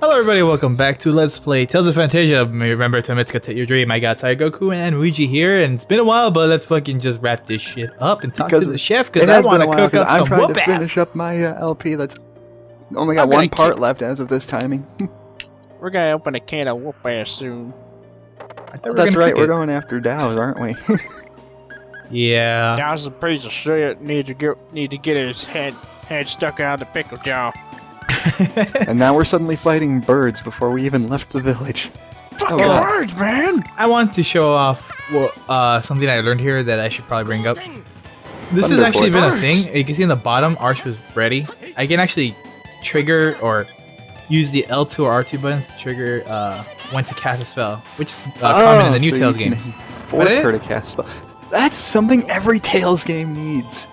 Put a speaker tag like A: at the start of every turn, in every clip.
A: Hello everybody, welcome back to Let's Play Tales of Phantasia. Remember to Mitsuka your dream. I got Goku and Luigi here, and it's been a while, but let's fucking just wrap this shit up and talk to the chef, because I want to cook up some whoop ass.
B: I'm trying to finish up my LP that's only got one part left as of this timing.
C: We're gonna open a can of whoop ass soon.
B: That's right, we're going after Dow's, aren't we?
A: Yeah.
C: Dow's a piece of shit. Need to get his head stuck out of the pickle jar.
B: And now we're suddenly fighting birds before we even left the village.
C: Fucking birds, man!
A: I want to show off something I learned here that I should probably bring up. This has actually been a thing. You can see in the bottom, Arch was ready. I can actually trigger or use the L2 or R2 buttons to trigger when to cast a spell, which is common in the new Tales games.
B: Force her to cast a spell. That's something every Tales game needs.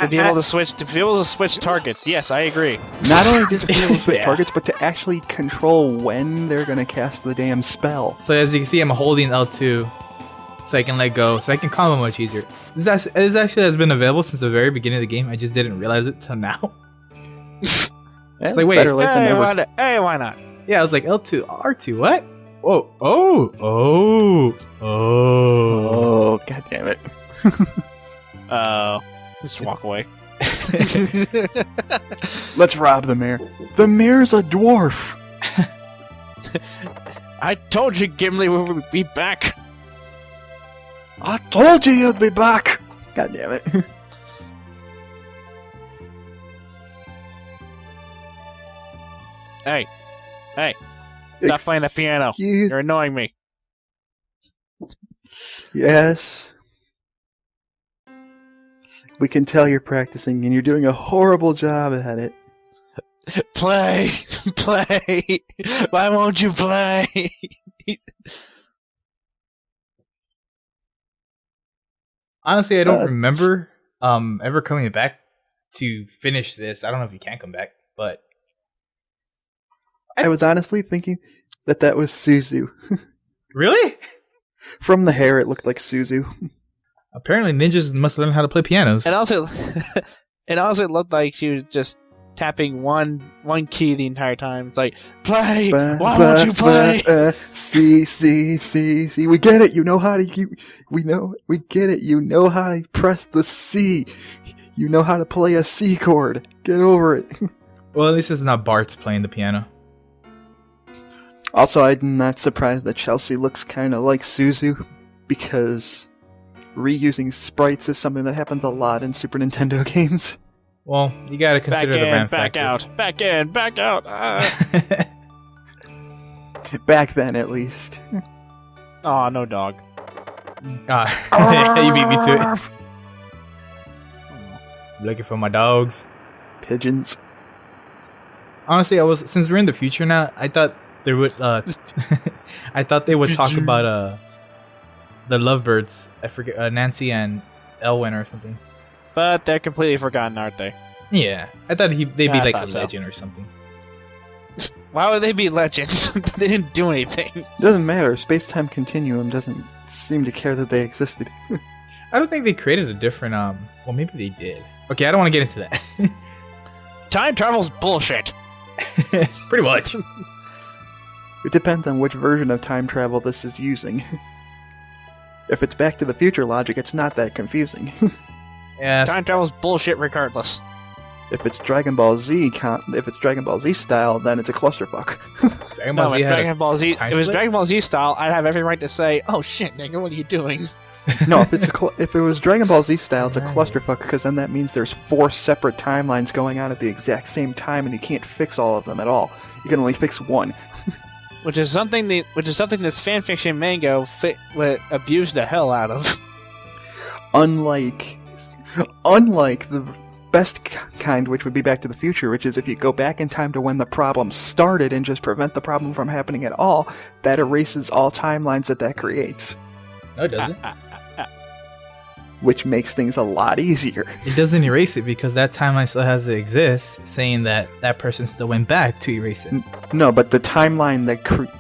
C: To be able to switch targets. Yes, I agree.
B: Not only to be able to switch targets, but to actually control when they're gonna cast the damn spell.
A: So as you can see, I'm holding L2, so I can let go, so I can combo much easier. This actually has been available since the very beginning of the game. I just didn't realize it till now. It's like, wait,
C: hey, why not?
A: Yeah, I was like L2, R2, what? Whoa, oh,
B: god damn it.
C: Just walk away.
B: Let's rob the mayor. The mayor's a dwarf.
C: I told you Gimli would be back.
B: I told you you'd be back. God damn it.
C: Hey. Stop playing the piano. You're annoying me.
B: Yes. We can tell you're practicing, and you're doing a horrible job at it.
C: Play! Why won't you play?
A: Honestly, I don't remember ever coming back to finish this. I don't know if you can come back, but...
B: I was honestly thinking that was Suzu.
A: Really?
B: From the hair, it looked like Suzu.
A: Apparently, ninjas must learn how to play pianos.
C: And also, it looked like she was just tapping one key the entire time. It's like, play! Why won't you play?
B: C. We get it. You know how to. We get it. You know how to press the C. You know how to play a C chord. Get over it.
A: Well, at least it's not Bart's playing the piano.
B: Also, I'm not surprised that Chelsea looks kind of like Suzu, because reusing sprites is something that happens a lot in Super Nintendo games.
A: Well, you gotta consider the brand
C: factor. Back out.
B: Back then, at least.
C: Aw, no dog.
A: You beat me to it. Looking for my dogs.
B: Pigeons.
A: Honestly, since we're in the future now, I thought they would I thought they would talk about the lovebirds. I forget, Nancy and Elwyn or something.
C: But they're completely forgotten, aren't they?
A: Yeah, I thought they'd be like a legend or something.
C: Why would they be legends? They didn't do anything.
B: Doesn't matter. Space-time continuum doesn't seem to care that they existed.
A: I don't think they created a different well, maybe they did. Okay, I don't want to get into that.
C: Time travel's bullshit.
A: Pretty much.
B: It depends on which version of time travel this is using. If it's Back to the Future logic, it's not that confusing.
A: Yes.
C: Time travel's bullshit regardless.
B: If it's Dragon Ball Z style, then it's a clusterfuck.
A: Dragon Ball Z
C: if it was Dragon Ball Z style, I'd have every right to say, "Oh shit, nigga, what are you doing?"
B: No, if it was Dragon Ball Z style, it's a clusterfuck, because then that means there's 4 separate timelines going on at the exact same time, and you can't fix all of them at all. You can only fix one.
C: Which is something this fanfiction mango abused the hell out of.
B: Unlike the best kind, which would be Back to the Future, which is if you go back in time to when the problem started and just prevent the problem from happening at all, that erases all timelines that creates.
A: No, it doesn't.
B: Which makes things a lot easier.
A: It doesn't erase it because that timeline still has to exist, saying that that person still went back to erase it.
B: No, but the timeline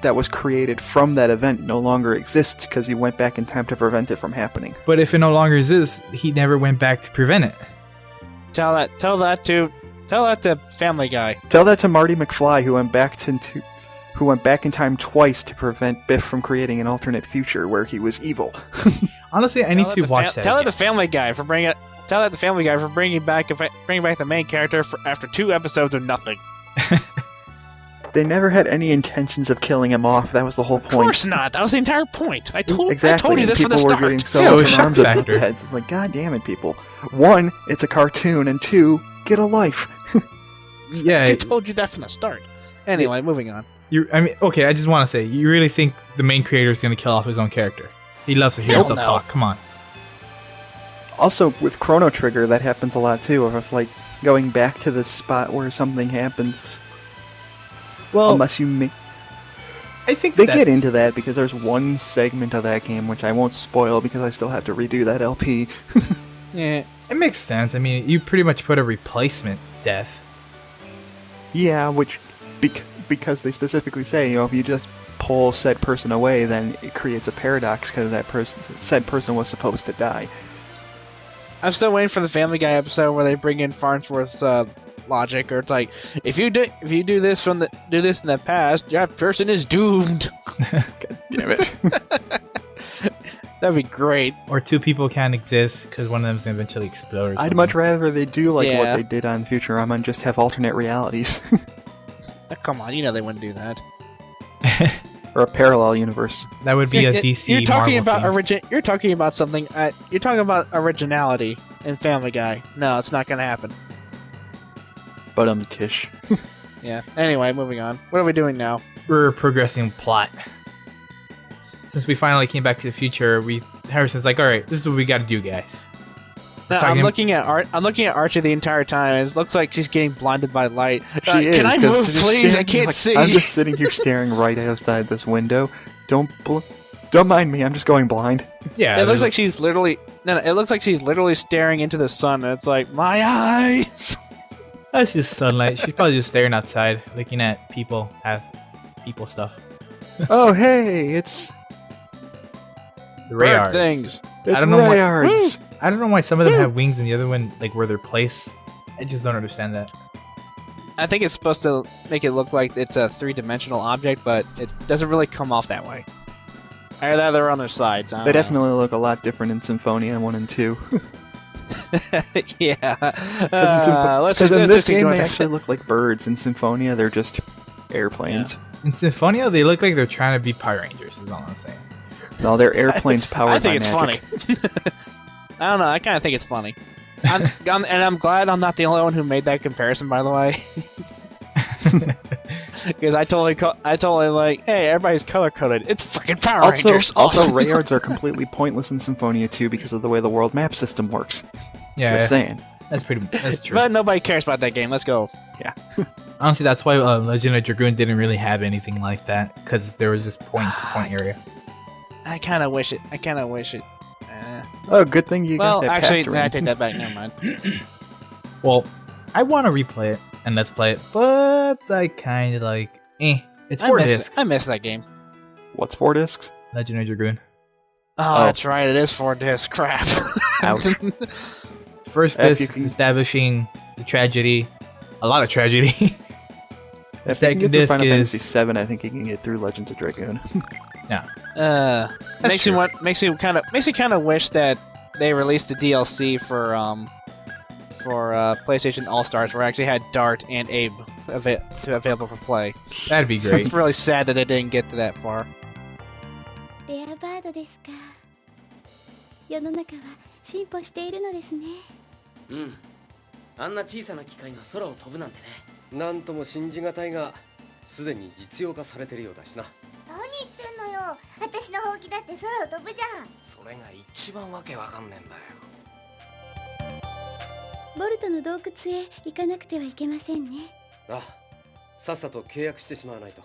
B: that was created from that event no longer exists because you went back in time to prevent it from happening.
A: But if it no longer exists, he never went back to prevent it.
C: Tell that to Tell that to Family Guy.
B: Tell that to Marty McFly, who went back in time twice to prevent Biff from creating an alternate future where he was evil.
A: Honestly, I need to watch that.
C: Tell it
A: again.
C: to Family Guy for bringing back the main character after 2 episodes of nothing.
B: They never had any intentions of killing him off. That was the whole point.
C: Of course not. That was the entire point. I told
B: Exactly.
C: you this from the
B: people were
C: start.
B: getting so
A: Yeah, it was
B: up in
A: shock
B: arms about
A: factor.
B: that. Like, God damn it, people. 1, it's a cartoon, and 2, get a life.
A: Yeah,
C: I told you that from the start. Anyway, moving on.
A: okay, I just want to say, you really think the main creator is going to kill off his own character? He loves to hear
C: Hell
A: himself
C: no.
A: talk. Come on.
B: Also, with Chrono Trigger, that happens a lot too. Of us like going back to the spot where something happened.
A: Well,
B: Unless you
A: I think
B: they
A: that,
B: get into that because there's one segment of that game which I won't spoil because I still have to redo that LP.
C: Yeah.
A: it makes sense. I mean, you pretty much put a replacement death.
B: Yeah, which because they specifically say, if you just pull said person away, then it creates a paradox because said person was supposed to die.
C: I'm still waiting for the Family Guy episode where they bring in Farnsworth's logic, or it's like, if you do this in the past, that person is doomed.
B: God damn it.
C: That'd be great.
A: Or 2 people can't exist because one of them is going to eventually explode or something.
B: I'd much rather they do like
C: Yeah.
B: what they did on Futurama and just have alternate realities.
C: Come on, they wouldn't do that.
B: Or a parallel universe.
A: That would be a DC
C: You're talking
A: Marvel
C: about
A: thing.
C: You're talking about something. You're talking about originality in Family Guy. No, it's not gonna happen.
B: But Tish.
C: Yeah. Anyway, moving on. What are we doing now?
A: We're progressing plot. Since we finally came back to the future, Harrison's like, all right, this is what we got to do, guys.
C: No,
A: Talking-
C: I'm looking at Archie the entire time, and it looks like she's getting blinded by light.
B: She is,
C: Can I
B: 'cause
C: move,
B: she's
C: please? I
B: staring,
C: can't
B: like,
C: see.
B: I'm just sitting here staring right outside this window. Don't mind me. I'm just going blind.
A: Yeah,
C: It looks like she's literally It looks like she's literally staring into the sun, and it's like, my eyes.
A: that's just sunlight. She's probably just staring outside, looking at people stuff.
B: Oh, hey, it's
A: The
C: Bird
A: Rayards.
C: things.
A: I don't know why-
B: Rayards.
A: I don't know why some of them have wings and the other one like where they're placed. I just don't understand that.
C: I think it's supposed to make it look like it's a 3-dimensional object, but it doesn't really come off that way. Either they're on their sides. I
B: They
C: don't
B: definitely look a lot different in Symphonia 1 and 2.
C: know. Yeah.
B: Because
C: Let's
B: in this
C: just
B: game,
C: ignore
B: they
C: that.
B: actually look like birds. In Symphonia, they're just airplanes.
A: In Symphonia, they look like they're trying to be Power Rangers. Is all I'm saying.
B: No, they're airplanes powered
C: I think
B: by
C: it's
B: magic.
C: funny. I don't know. I kind of think it's funny. And I'm glad I'm not the only one who made that comparison, by the way. Because I totally like, hey, everybody's color coded. It's freaking Power Rangers.
B: Also,
C: Awesome.
B: Rayards are completely pointless in Symphonia 2 because of the way the world map system works.
A: Yeah,
B: Just saying.
A: that's true.
C: But nobody cares about that game. Let's go.
A: Honestly, that's why Legend of Dragoon didn't really have anything like that because there was just point-to-point area.
C: I kind of wish it.
B: Oh, good thing you
C: Well,
B: got that
C: actually,
B: factor
C: I
B: in.
C: take that back. Never mind.
A: Well, I want to replay it and let's play it, but I kind of like, it's 4 discs.
C: I miss that game.
B: What's 4 discs?
A: Legend of Dragoon.
C: Oh, that's right. It is 4 discs. Crap.
B: Ouch.
A: First
B: If you
A: disc
B: can-
A: is establishing the tragedy, a lot of tragedy. The
B: If you can
A: second
B: get through
A: disc
B: Final Fantasy
A: is
B: 7, I think you can get through Legends of Dragoon.
C: Makes
A: true.
C: me kind of wish that they released the DLC for PlayStation All Stars, where I actually had Dart and Abe available for play.
A: that'd be great.
C: It's really sad that I didn't get to that far.
D: レアバードですか。世の中は進歩しているのですね。
E: うん、あんな小さな機械が空を飛ぶなんてね。なんとも信じがたいが、すでに実用化されてるようだしな。
D: 何言ってんのよ。私のほうきだって空を飛ぶじゃん。
E: それが一番わけわかんねえんだよ。
D: ボルトの洞窟へ行かなくてはいけませんね。
E: あ、さっさと契約してしまわないと。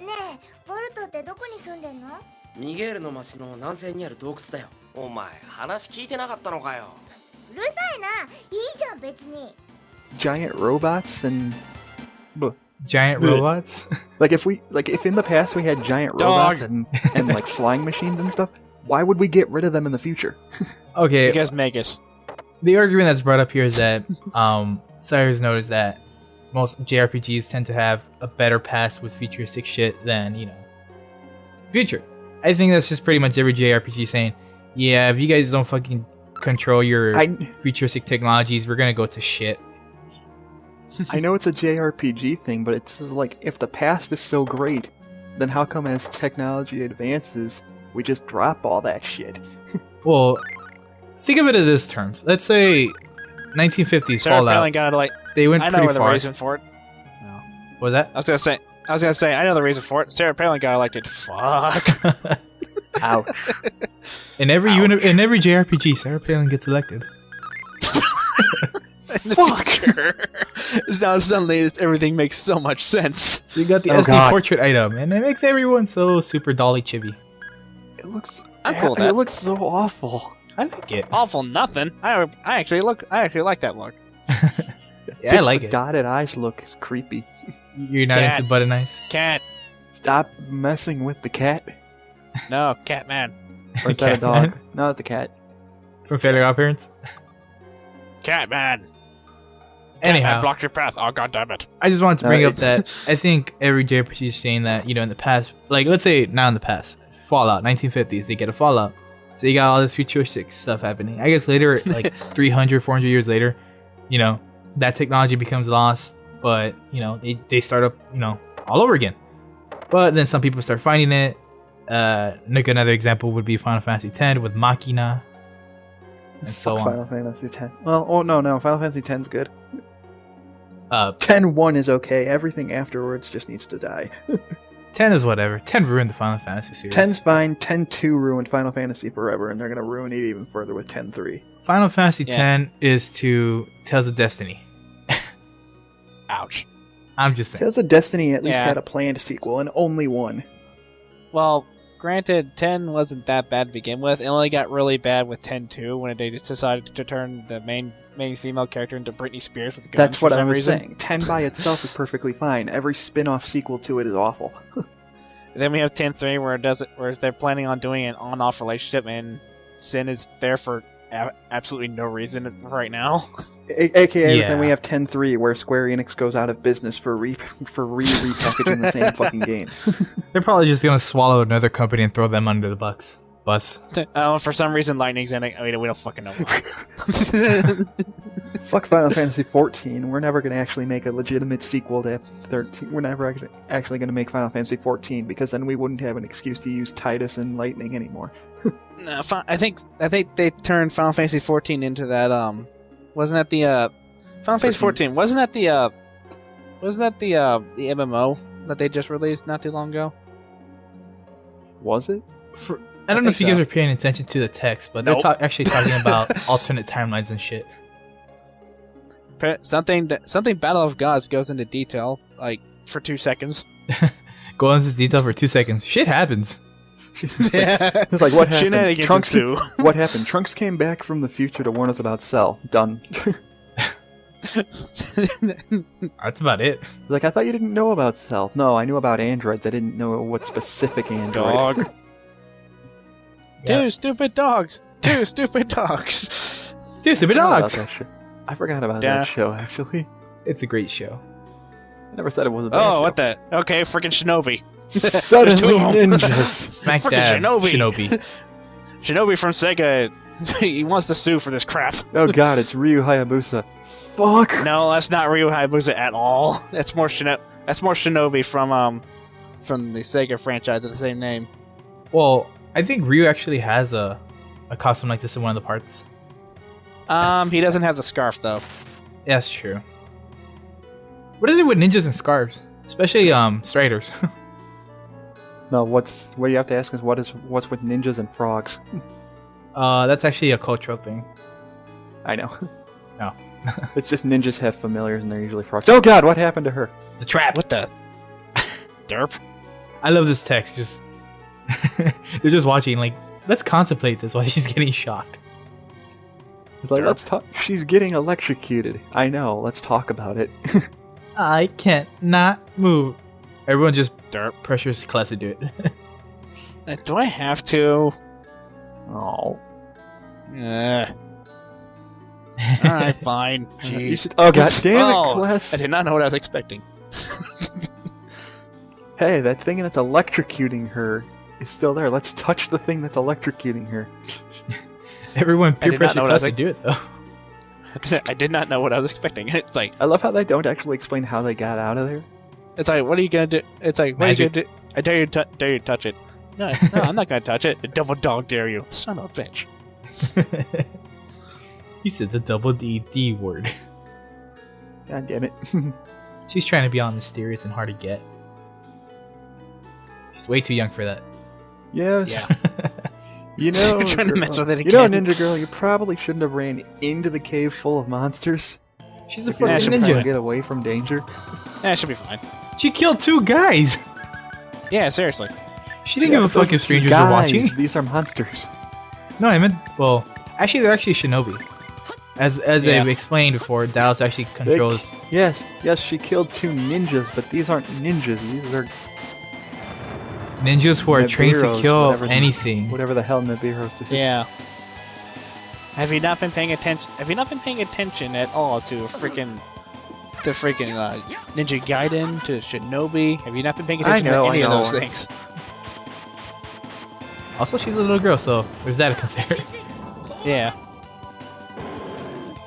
D: ねえ、ボルトってどこに住んでんの？
E: ミゲールの町の南西にある洞窟だよ。お前、話聞いてなかったのかよ。
D: うるさいな。いいじゃん別に。
B: Giant robots and...
A: Giant robots.
B: Like if in the past we had giant robots and like flying machines and stuff, why would we get rid of them in the future?
A: Okay,
C: Because Magus.
A: the argument that's brought up here is that Cyrus noticed that most JRPGs tend to have a better past with futuristic shit than, future. I think that's just pretty much every JRPG saying, yeah, if you guys don't fucking control your futuristic technologies, we're gonna go to shit.
B: I know it's a JRPG thing, but it's like, if the past is so great, then how come as technology advances, we just drop all that shit?
A: Well, think of it in this terms. Let's say 1950s
C: Sarah
A: Fallout.
C: Palin got like.
A: They went
C: I know
A: pretty
C: the
A: far.
C: reason for it.
A: What was that?
C: I was gonna say. I know the reason for it. Sarah Palin got elected. Fuck.
B: Ouch.
A: In every JRPG, Sarah Palin gets elected.
C: Fuck. Now suddenly everything makes so much sense.
A: So you got the
B: Oh,
A: SD
B: God.
A: portrait item, and it makes everyone so super dolly chibi.
B: It looks.
C: I'm cool with that.
B: It looks so awful.
A: I like it.
C: Awful nothing. I actually like that look.
A: Yeah, I like
B: the
A: it.
B: Dotted eyes look creepy.
A: You're not
C: Cat.
A: into button eyes?
C: Cat.
B: Stop messing with the cat.
C: No, Catman.
B: Or is that a
A: Catman?
B: dog? No, it's a cat.
A: From Failure Odd Parents?
C: Catman.
A: Anyhow.
C: Catman blocked your path. Oh, god damn it.
A: I just wanted to
B: No,
A: bring
B: it-
A: up that I think every JRPG is saying that, in the past, like, let's say now in the past, Fallout, 1950s, they get a Fallout. So you got all this futuristic stuff happening. I guess later, like 300, 400 years later, that technology becomes lost, but, they start up, all over again. But then some people start finding it. Like another example would be Final Fantasy X with Machina, and so
B: Fuck
A: on.
B: Final Fantasy X. Well, no, Final Fantasy X's good.
A: 10
B: 10-1 is okay. Everything afterwards just needs to die.
A: is whatever. 10 ruined the Final Fantasy series.
B: 10's fine. 10-2 ruined Final Fantasy forever, and they're gonna ruin it even further with 10-3.
A: Final Fantasy
C: Yeah.
A: 10 is to Tales of Destiny.
C: Ouch.
A: I'm just saying.
B: Tales of Destiny at least
C: Yeah.
B: had a planned sequel, and only one.
C: Well, granted, 10 wasn't that bad to begin with. It only got really bad with 10-2 when they just decided to turn the main female character into Britney Spears with guns.
B: That's what
C: for
B: I
C: some
B: was
C: reason.
B: saying. 10 by itself is perfectly fine. Every spin-off sequel to it is awful.
C: Then we have 10-3 where they're planning on doing an on-off relationship, and Sin is there for absolutely no reason right now.
B: AKA,
A: Yeah.
B: then we have 10-3, where Square Enix goes out of business for repackaging the same fucking game.
A: They're probably just gonna swallow another company and throw them under the bus.
C: For some reason, Lightning's in it. I mean, we don't fucking know why.
B: Fuck Final Fantasy 14. We're never going to actually make a legitimate sequel to 13. We're never actually going to make Final Fantasy 14, because then we wouldn't have an excuse to use Titus and Lightning anymore.
C: No, I think they turned Final Fantasy 14 into that. Wasn't that the Final Fantasy 14? Wasn't that the MMO that they just released not too long ago?
B: Was it?
A: I don't know if you
C: think
A: guys
C: so.
A: are paying attention to the text, but
C: Nope.
A: they're actually talking about alternate timelines and shit.
C: Something Battle of Gods goes into detail like for 2 seconds.
A: Go into detail for 2 seconds. Shit happens.
B: It's like, what happened?
C: Shenanigans
B: Trunks,
C: ensue.
B: what happened? Trunks came back from the future to warn us about Cell. Done.
A: That's about it.
B: Like, I thought you didn't know about Cell. No, I knew about androids. I didn't know what specific android.
C: Dog.
A: Yeah.
C: Two stupid dogs. Two stupid dogs.
A: Two stupid
B: I forgot about
A: dogs.
B: that show. I forgot about
C: Yeah.
B: that show, actually.
A: It's a great show.
B: I never said it was a bad
C: Oh,
B: show.
C: what the? Okay, freaking Shinobi.
B: Suddenly
C: two of 'em.
B: ninjas.
A: Smack
C: Frickin'
A: dab.
C: Shinobi. Shinobi from Sega. He wants to sue for this crap.
B: Oh god, it's Ryu Hayabusa. Fuck.
C: No, that's not Ryu Hayabusa at all. That's more Shinobi from the Sega franchise of the same name.
A: Well, I think Ryu actually has a costume like this in one of the parts.
C: He doesn't have the scarf though.
A: Yeah, that's true. What is it with ninjas and scarves? Especially Striders.
B: No, what you have to ask is what's with ninjas and frogs?
A: That's actually a cultural thing.
B: I know.
A: No.
B: It's just ninjas have familiars and they're usually frogs. Oh god, what happened to her?
A: It's a trap.
C: What the? Derp.
A: I love this text. Just they're just watching. Like, let's contemplate this while she's getting shocked.
B: It's like,
C: Derp.
B: let's talk. She's getting electrocuted. I know. Let's talk about it.
A: I can't not move. Everyone just
C: Derp.
A: pressures Class to do it.
C: Do I have to?
B: Oh.
C: Alright, fine. Jeez.
B: Oh god damn it,
C: Oh,
B: Quest.
C: I did not know what I was expecting.
B: Hey, that thing that's electrocuting her is still there. Let's touch the thing that's electrocuting her.
A: Everyone peer
C: did not
A: pressure
C: know what I
A: Quest
C: was
A: to do it though.
C: I did not know what I was expecting. It's like,
B: I love how they don't actually explain how they got out of there.
C: what are you gonna do? It's like, what
A: Magic.
C: are you gonna do? I dare you to touch it. No, I'm not gonna touch it. The double dog dare you, son of a bitch.
A: He said the double D word.
B: God damn it.
A: She's trying to be all mysterious and hard to get. She's way too young for that.
B: Yeah.
C: Yeah.
B: You know,
C: You're trying to mess with it
B: you know,
C: again.
B: Ninja Girl, you probably shouldn't have ran into the cave full of monsters.
A: She's a
B: If you
A: fucking
B: wanted to
A: ninja.
B: get away from danger.
C: It should be fine.
A: She killed 2 guys.
C: Yeah, seriously.
A: She didn't
B: Yeah,
A: give a
B: but those
A: fuck if
B: are
A: strangers
B: guys.
A: were watching.
B: These are monsters.
A: No, I meant, well, actually they're actually shinobi. As
C: Yeah.
A: I've explained before, Dallas actually controls.
B: Yes, she killed 2 ninjas, but these aren't ninjas. These are
A: Ninjas who are trained to
B: Nibiros,
A: kill
B: whatever the-
A: anything.
B: whatever the hell Nibiros is.
C: Yeah. Have you not been paying attention? Have you not been paying attention at all to Ninja Gaiden, to Shinobi? Have you not been paying attention to any of those things?
A: Also, she's a little girl, so there's that to consider.
C: Yeah.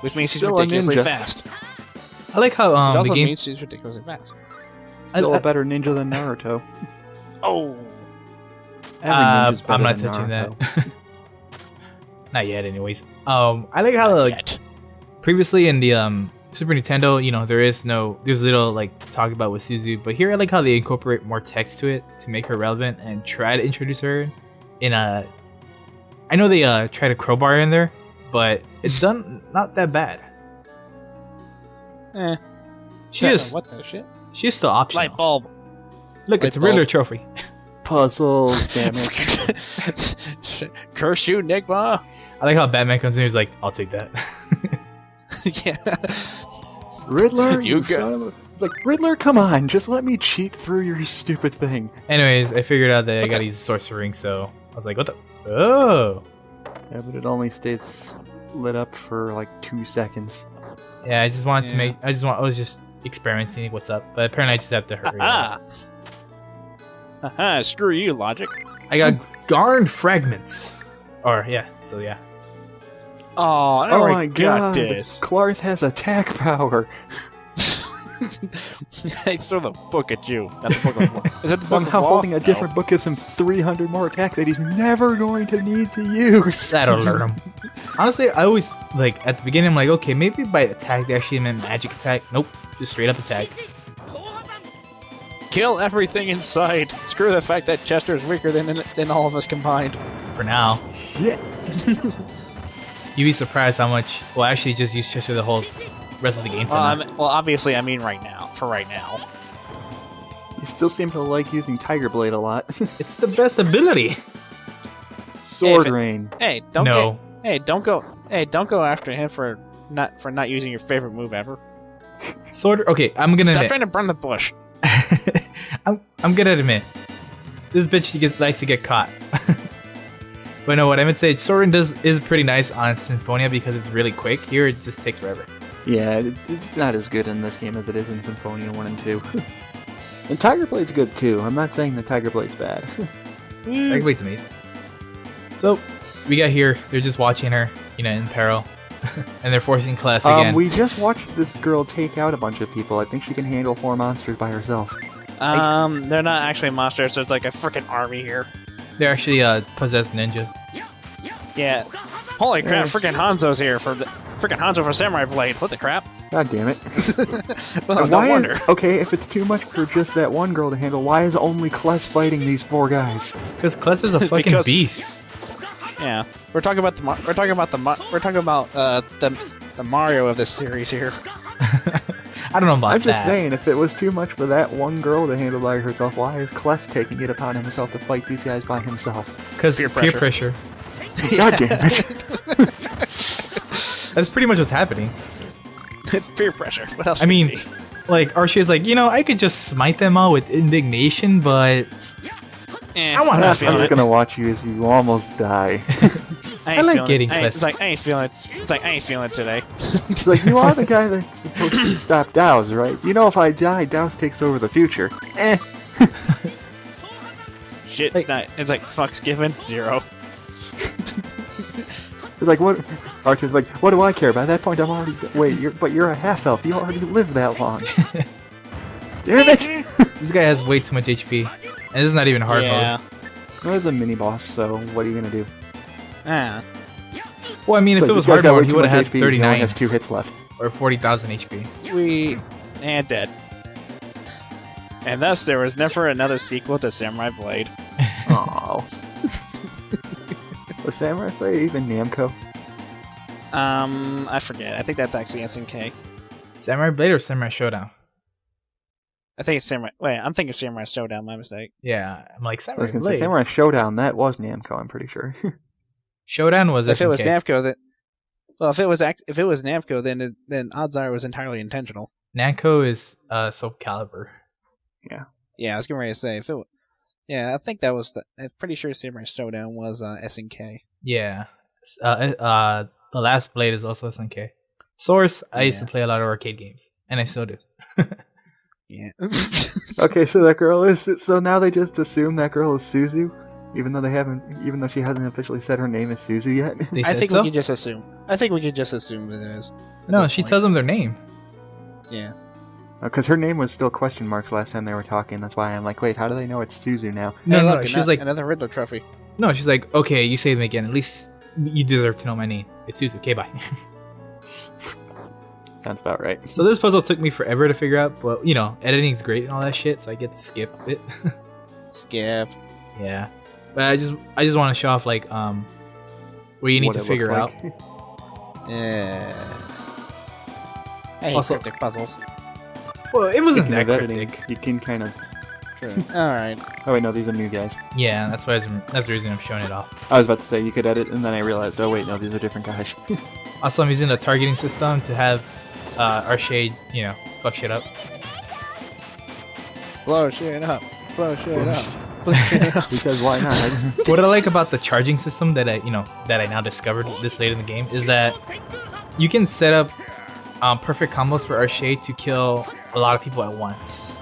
C: Which means she's
B: Still a
C: ridiculously
B: ninja.
C: fast.
A: I like how
C: It
A: the
C: also
A: game.
C: means she's ridiculously fast.
B: Still
A: I-
B: a better ninja than Naruto.
C: Oh.
B: Every ninja's better
A: I'm not
B: than
A: touching
B: Naruto.
A: that. Not yet, anyways. I like how
C: Not
A: like
C: yet.
A: previously in the Super Nintendo, you know, there's little like to talk about with Suzu, but here I like how they incorporate more text to it to make her relevant and try to introduce her in a. I know they try to crowbar in there, but it's done not that bad. She's
C: What the shit?
A: still optional.
C: Light bulb.
A: Look,
C: light
A: it's a Riddler
C: bulb.
A: trophy.
B: Puzzles, damn it.
C: Curse you, Nigma.
A: I like how Batman comes in and he's like, I'll take that.
C: Yeah.
B: Riddler,
C: You
B: you
C: go-
B: son of a... Like, Riddler, come on, just let me cheat through your stupid thing.
A: Anyways, I figured out that I gotta use the sorcerer ring, so I was like, what the? Oh!
B: Yeah, but it only stays lit up for like 2 seconds.
A: Yeah, I just wanted to
C: Yeah.
A: I was just experimenting what's up, but apparently I just have to hurry
C: Aha!
A: up.
C: Aha, screw you, Logic.
A: I got Garn fragments. Or, yeah, so yeah.
C: Oh, I
B: Oh
C: already
B: my
C: got
B: god,
C: this.
B: Clarth has attack power.
C: I throw the book at you. Not the book of law. Is that the book
B: Somehow
C: of law?
B: holding a different book gives him 300 more attack that he's never going to need to use.
A: That'll learn him. Honestly, I always, like, at the beginning, I'm like, okay, maybe by attack they actually meant magic attack. Nope, just straight up attack.
C: Kill everything in sight. Screw the fact that Chester is weaker than all of us combined.
A: For now.
B: Yeah.
A: You'd be surprised how much, well, actually just use Chester the whole rest of the game time.
C: Well, obviously, I mean right now. For right now.
B: You still seem to like using Tiger Blade a lot.
A: It's the best ability.
B: Sword
C: Hey,
B: Rain.
C: Hey, don't
A: No.
C: don't go after him for not using your favorite move ever.
A: Sword, okay, I'm gonna
C: Stop
A: admit.
C: trying to burn the bush.
A: I'm gonna admit, this bitch likes to get caught. But no, what I meant to say, Soren is pretty nice on Symphonia because it's really quick. Here, it just takes forever.
B: Yeah, it's not as good in this game as it is in Symphonia 1 and 2. And Tiger Blade's good too. I'm not saying the Tiger Blade's bad.
A: Tiger Blade's amazing. So, we got here. They're just watching her, in peril. And they're forcing class again.
B: We just watched this girl take out a bunch of people. I think she can handle 4 monsters by herself.
C: They're not actually monsters, so it's like a freaking army here.
A: They're actually possessed ninja.
C: Yeah. Holy crap,
B: Yes.
C: freaking Hanzo's here for the freaking Hanzo for Samurai Blade. What the crap?
B: God damn it.
C: Well,
B: And
C: no
B: why
C: wonder.
B: okay, if it's too much for just that one girl to handle, why is only Kless fighting these 4 guys?
A: Because Kless is a fucking
C: Because-
A: beast.
C: Yeah. We're talking about the Mario of this series here.
A: I don't know about
B: I'm just
A: that.
B: saying, if it was too much for that one girl to handle by herself, why is Kless taking it upon himself to fight these guys by himself?
A: Because
C: Peer
A: peer
C: pressure.
A: pressure.
B: God damn it.
A: That's pretty much what's happening.
C: It's peer pressure. What else?
A: I mean,
C: would it be?
A: like, Arshia's like, I could just smite them all with indignation, but
C: Eh,
A: I want
B: I'm
A: to
B: just
A: feel it.
B: gonna watch you as you almost die.
A: I like getting
C: It's like I ain't feeling it. It's like I ain't feeling it today.
B: It's like, you are the guy that's supposed to stop Dows, right? You know, if I die, Dows takes over the future.
C: Shit, it's not. It's like fucks given 0.
B: It's like, what? Archer's like, what do I care? By that point, I'm already. Wait, you're a half elf. You already lived that long. Damn it!
A: This guy has way too much HP, and this is not even hard mode.
B: Well, it's a mini boss, so what are you gonna do?
C: Ah.
A: Well, I mean, if
B: Like,
A: it was
B: this guy's
A: hard
B: got way
A: mode, he
B: too
A: would have
B: much
A: had
B: HP, he only
A: 39
B: has 2 hits left.
A: or 40,000 HP.
C: Dead. And thus, there was never another sequel to Samurai Blade.
B: Oh. Was Samurai Blade even Namco?
C: I forget. I think that's actually SNK.
A: Samurai Blade or Samurai Showdown?
C: I think it's Samurai. Wait, I'm thinking Samurai Showdown. My mistake.
A: Yeah, I'm like
B: I
A: Samurai
B: was gonna say
A: Blade.
B: Samurai Showdown. That was Namco. I'm pretty sure.
A: Showdown was
C: If
A: SNK.
C: it was Namco, then if it was Namco, then odds are it was entirely intentional.
A: Namco is Soul Calibur.
C: Yeah, I was getting ready to say if it. Yeah, I think that was. I'm pretty sure Samurai Showdown was SNK.
A: Yeah. The Last Blade is also SNK. Source, I used to play a lot of arcade games, and I still do.
C: Yeah.
B: Okay, so that girl is. So now they just assume that girl is Suzu, even though she hasn't officially said her name is Suzu yet.
A: They
C: I
A: said
C: think
A: so?
C: we can just assume. I think we can just assume that it is. at
A: No,
C: this
A: she
C: point.
A: tells them their name.
C: Yeah.
B: Because her name was still question marks last time they were talking. That's why I'm like, wait, how do they know it's Suzu now?
A: No,
C: Hey,
A: no,
C: look,
A: she was like,
C: another Riddler trophy.
A: no, she's like, okay, you say them again. At least you deserve to know my name. It's Suzu. Okay, bye.
B: Sounds about right.
A: So this puzzle took me forever to figure out, but you know, editing's great and all that shit, so I get to skip it.
C: Skip.
A: Yeah, but I just want to show off like what you need
B: What
A: to
B: it
A: figure
B: looks
A: out.
B: like.
C: Yeah. I hate
A: Also-
C: cryptic puzzles.
A: Well, it wasn't
B: Speaking
A: that
B: of editing,
A: cryptic.
B: you can kind of.
C: Alright.
B: Oh wait, no, these are new guys.
A: Yeah, that's the reason I'm showing it off.
B: I was about to say you could edit, and then I realized, oh wait, no, these are different guys.
A: Also, I'm using the targeting system to have our shade, you know, fuck shit up.
C: Blow shit up. Blow shit up. Blow shit up.
B: Because why not?
A: What I like about the charging system that I now discovered this late in the game is that you can set up perfect combos for our shade to kill a lot of people at once.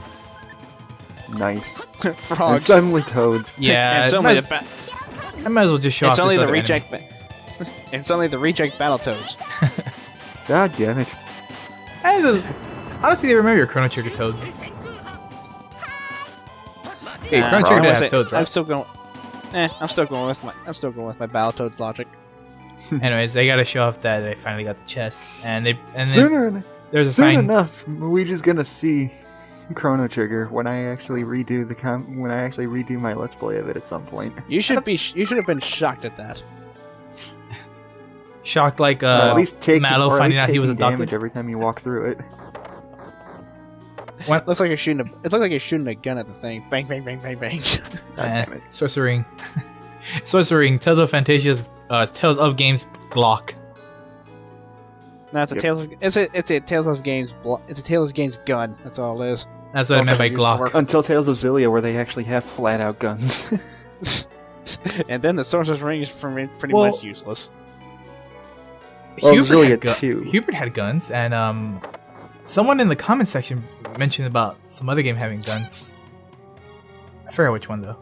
B: Nice. And
C: Frogs.
B: suddenly toads.
A: Yeah,
C: And it's
A: I
C: only
A: might,
C: the
A: I might as well just show
C: it's
A: off
C: only
A: this
C: the
A: other
C: reject.
A: enemy.
C: It's only the reject Battletoads.
B: God damn it.
A: Honestly, they remember your Chrono Trigger toads. Hey,
C: Nah,
A: Chrono
C: I'm
A: Trigger
C: gonna
A: did
C: say-
A: have toads,
C: I'm
A: right?
C: still going. I'm still going with my Battletoads logic.
A: Anyways, I gotta show off that I finally got the chest, and then
B: Soon
A: there's a
B: soon
A: sign.
B: enough, Luigi's gonna see Chrono Trigger when I actually redo my Let's Play of it at some point.
C: You should have been shocked at that.
A: Shocked like
B: Or at least taking,
A: Mallow
B: or at
A: finding
B: least
A: out he was
B: taking damage
A: adopted.
B: every time you walk through it.
C: It looks like you're shooting. It looks like you're shooting a gun at the thing. Bang, bang, bang, bang, bang.
B: God damn it.
A: Sorcering. Sorcering. Tales of Phantasia's Tales of Games Glock.
C: No, it's a
B: Yep.
C: Tales of Games. It's a Tales of Games gun. That's all it is.
A: That's what I meant by
C: Also used to
A: Glock.
C: work.
B: Until Tales of Zillia, where they actually have flat out guns.
C: And then the Sorcerer's Ring is pretty
A: Well-
C: much useless.
B: Well,
A: Hubert
B: Zillia
A: had,
B: too.
A: Hubert had guns, and someone in the comment section mentioned about some other game having guns. I forgot which one though.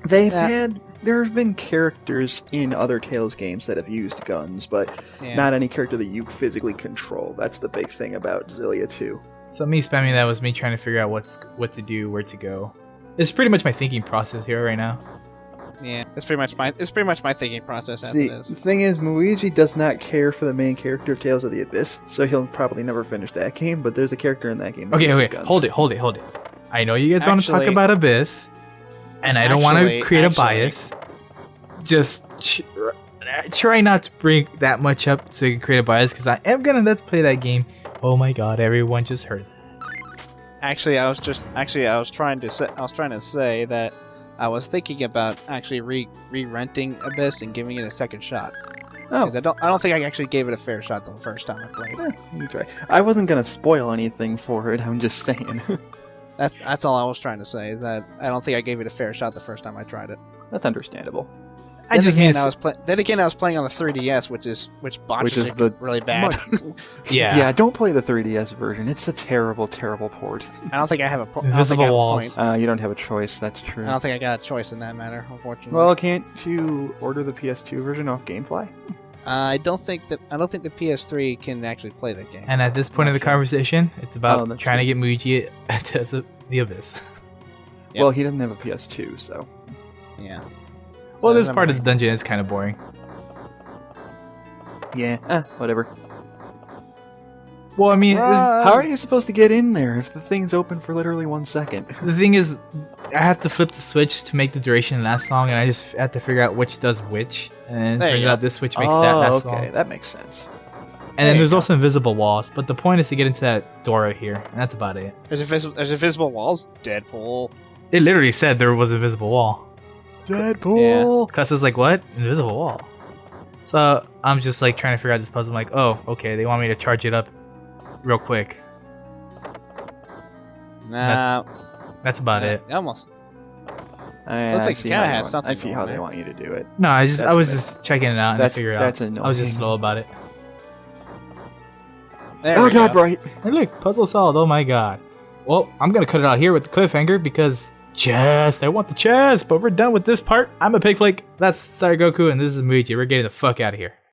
B: There have been characters in other Tales games that have used guns, but
C: Yeah.
B: not any character that you physically control. That's the big thing about Zillia 2.
A: So me spamming that was me trying to figure out what to do, where to go. It's pretty much my thinking process here right now.
C: Yeah, it's pretty much my thinking process as
B: See,
C: it
B: the
C: is.
B: thing is, Luigi does not care for the main character of Tales of the Abyss, so he'll probably never finish that game, but there's a character in that game that
A: Okay,
B: uses
A: okay,
B: guns.
A: hold it. I know you guys want to talk
C: Actually-
A: about Abyss, and I don't want to create a
C: actually-
A: bias. Just try not to bring that much up so you can create a bias, because I am gonna let's play that game. Oh my god, everyone just heard that.
C: Actually, I was trying to say that I was thinking about actually re-renting Abyss and giving it a second shot.
B: Oh,
C: Because I don't think I actually gave it a fair shot the first time I played.
B: you try. I wasn't gonna spoil anything for it, I'm just saying.
C: That's all I was trying to say, is that I don't think I gave it a fair shot the first time I tried it.
B: That's understandable.
A: I just mean
C: then again, I was playing on the 3DS, which botches it
B: the
C: really bad.
A: yeah.
B: Don't play the 3DS version. It's a terrible, terrible port.
C: I don't think I have a
A: Invisible walls.
B: You don't have a choice. That's true.
C: I don't think I got a choice in that matter, unfortunately.
B: Well, can't you order the PS2 version off GameFly?
C: I don't think the PS3 can actually play that game.
A: And at this point of the conversation, it's about
B: that's
A: trying to get Muji to the abyss.
C: Yep.
B: Well, he doesn't have a PS2, so.
C: Yeah.
A: Well,
C: So
A: this
C: I'm
A: part of the
C: like-
A: dungeon is kind of boring.
B: Yeah, whatever.
A: Well, I mean,
B: How are you supposed to get in there if the thing's open for literally 1 second?
A: the thing is, I have to flip the switch to make the duration last long, and I just have to figure out which does which. And it
C: There you
A: turns
C: go.
A: out this switch makes that last
B: okay,
A: long.
B: that makes sense.
A: And then
C: you
A: there's
C: go.
A: also invisible walls, but the point is to get into that door right here, and that's about it.
C: There's invisible walls. Deadpool.
A: It literally said there was a visible wall.
B: Deadpool!
A: Cuss was like, what? Invisible wall. So I'm just like trying to figure out this puzzle. I'm like, oh, okay, they want me to charge it up real quick.
C: Nah.
A: That's about it.
C: Almost.
B: I
C: Looks like
B: see
C: you
B: how
C: kinda
B: they
C: have
B: want-
C: something
B: I see
C: going
B: how
C: on
B: they
C: there.
B: want you to do it.
A: No, I
B: That's
A: was
B: fair.
A: just checking it out and I
B: That's-
A: figured it
B: that's
A: out.
B: annoying.
A: I was just slow about it.
C: There
B: Oh
C: we
B: god,
C: go.
B: right!
A: Hey, look, puzzle solved. Oh my god. Well, I'm gonna cut it out here with the cliffhanger because chest. I want the chest, but we're done with this part. I'm Opaqueflake. That's Goku, and this is Muichi. We're getting the fuck out of here.